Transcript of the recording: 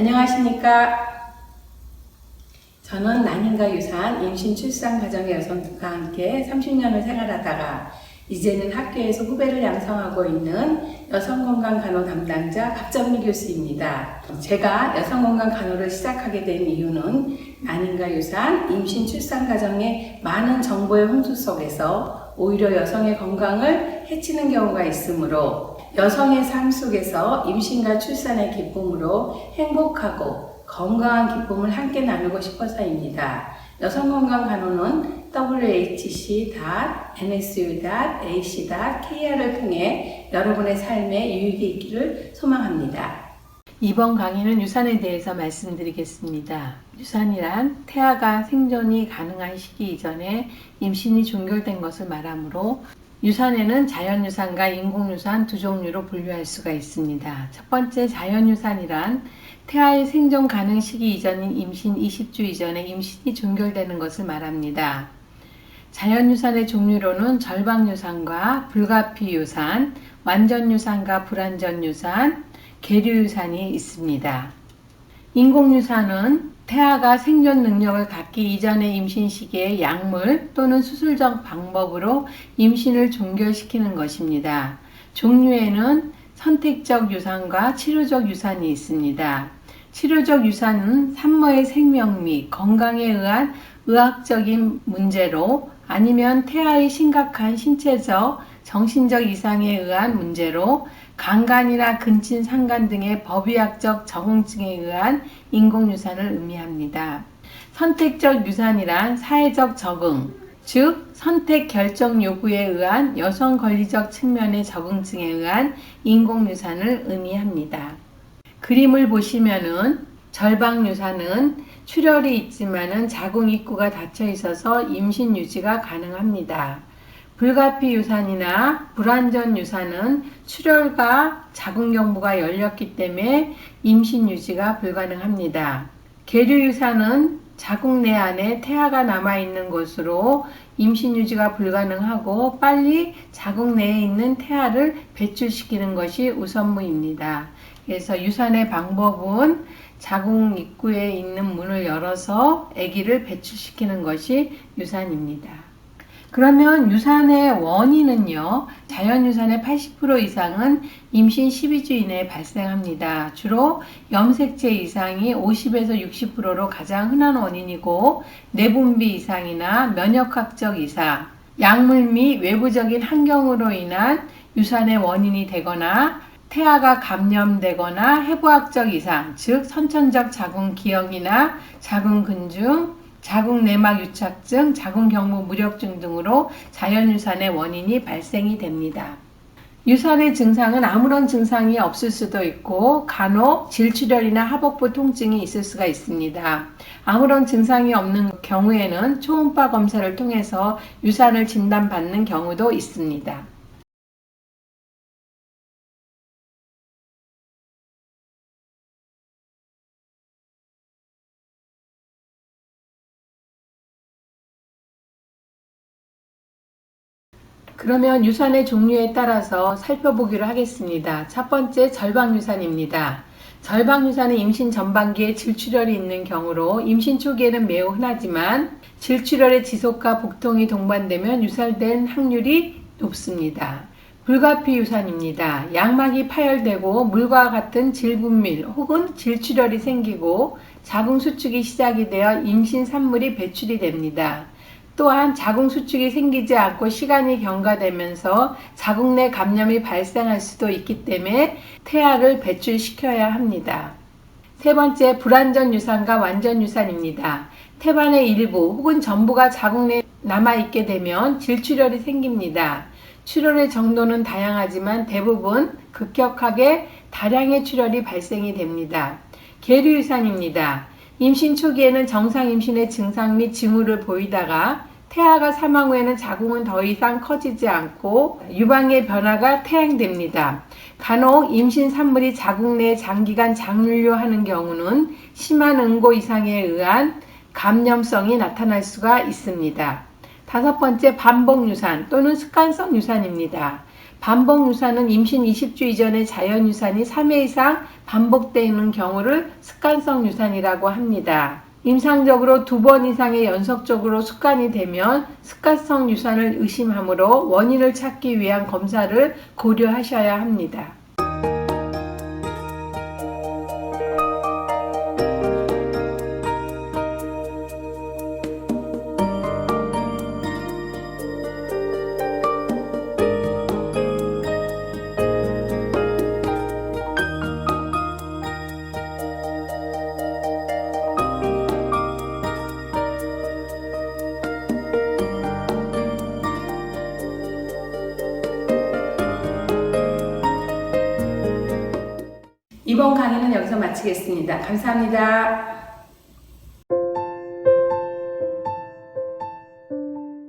안녕하십니까. 저는 난임과 유산, 임신, 출산, 가정의 여성과 함께 30년을 생활하다가 이제는 학교에서 후배를 양성하고 있는 여성건강 간호 담당자 박정미 교수입니다. 제가 여성건강 간호를 시작하게 된 이유는 난임과 유산, 임신, 출산 과정의 많은 정보의 홍수 속에서 오히려 여성의 건강을 해치는 경우가 있으므로 여성의 삶 속에서 임신과 출산의 기쁨으로 행복하고 건강한 기쁨을 함께 나누고 싶어서입니다. 여성건강간호는 whc.nsu.ac.kr을 통해 여러분의 삶에 유익이 있기를 소망합니다. 이번 강의는 유산에 대해서 말씀드리겠습니다. 유산이란 태아가 생존이 가능한 시기 이전에 임신이 종결된 것을 말하므로 유산에는 자연유산과 인공유산 두 종류로 분류할 수가 있습니다. 첫 번째 자연유산이란 태아의 생존 가능 시기 이전인 임신 20주 이전에 임신이 종결되는 것을 말합니다. 자연유산의 종류로는 절방유산과 불가피유산, 완전유산과 불완전유산, 계류유산이 있습니다. 인공유산은 태아가 생존 능력을 갖기 이전의 임신 시기에 약물 또는 수술적 방법으로 임신을 종결시키는 것입니다. 종류에는 선택적 유산과 치료적 유산이 있습니다. 치료적 유산은 산모의 생명 및 건강에 의한 의학적인 문제로 아니면 태아의 심각한 신체적, 정신적 이상에 의한 문제로 강간이나 근친 상간 등의 법의학적 적응증에 의한 인공유산을 의미합니다. 선택적 유산이란 사회적 적응, 즉 선택 결정 요구에 의한 여성 권리적 측면의 적응증에 의한 인공유산을 의미합니다. 그림을 보시면은 절방유산은 출혈이 있지만은 자궁 입구가 닫혀 있어서 임신 유지가 가능합니다. 불가피유산이나 불완전유산은 출혈과 자궁경부가 열렸기 때문에 임신 유지가 불가능합니다. 계류유산은 자궁 내 안에 태아가 남아있는 것으로 임신 유지가 불가능하고 빨리 자궁 내에 있는 태아를 배출시키는 것이 우선무입니다. 그래서 유산의 방법은 자궁 입구에 있는 문을 열어서 아기를 배출시키는 것이 유산입니다. 그러면 유산의 원인은요, 자연유산의 80% 이상은 임신 12주 이내에 발생합니다. 주로 염색체 이상이 50에서 60%로 가장 흔한 원인이고, 내분비 이상이나 면역학적 이상, 약물 및 외부적인 환경으로 인한 유산의 원인이 되거나, 태아가 감염되거나 해부학적 이상, 즉 선천적 자궁 기형이나 자궁 근중, 자궁 내막 유착증, 자궁 경부 무력증 등으로 자연유산의 원인이 발생이 됩니다. 유산의 증상은 아무런 증상이 없을 수도 있고 간혹 질출혈이나 하복부 통증이 있을 수가 있습니다. 아무런 증상이 없는 경우에는 초음파 검사를 통해서 유산을 진단받는 경우도 있습니다. 그러면 유산의 종류에 따라서 살펴보기로 하겠습니다. 첫 번째 절방유산입니다. 절방유산은 임신 전반기에 질출혈이 있는 경우로 임신 초기에는 매우 흔하지만 질출혈의 지속과 복통이 동반되면 유산된 확률이 높습니다. 불가피유산입니다. 양막이 파열되고 물과 같은 질분밀 혹은 질출혈이 생기고 자궁 수축이 시작이 되어 임신 산물이 배출이 됩니다. 또한 자궁 수축이 생기지 않고 시간이 경과되면서 자궁 내 감염이 발생할 수도 있기 때문에 태아를 배출시켜야 합니다. 세 번째, 불완전 유산과 완전 유산입니다. 태반의 일부 혹은 전부가 자궁 내에 남아있게 되면 질출혈이 생깁니다. 출혈의 정도는 다양하지만 대부분 급격하게 다량의 출혈이 발생이 됩니다. 계류유산입니다. 임신 초기에는 정상 임신의 증상 및 징후를 보이다가 태아가 사망 후에는 자궁은 더 이상 커지지 않고 유방의 변화가 태행됩니다. 간혹 임신 산물이 자궁 내에 장기간 장류하는 경우는 심한 응고 이상에 의한 감염성이 나타날 수가 있습니다. 다섯 번째, 반복유산 또는 습관성 유산입니다. 반복유산은 임신 20주 이전의 자연유산이 3회 이상 반복되는 경우를 습관성 유산이라고 합니다. 임상적으로 2번 이상의 연속적으로 습관이 되면 습관성 유산을 의심하므로 원인을 찾기 위한 검사를 고려하셔야 합니다. 이번 강의는 여기서 마치겠습니다. 감사합니다.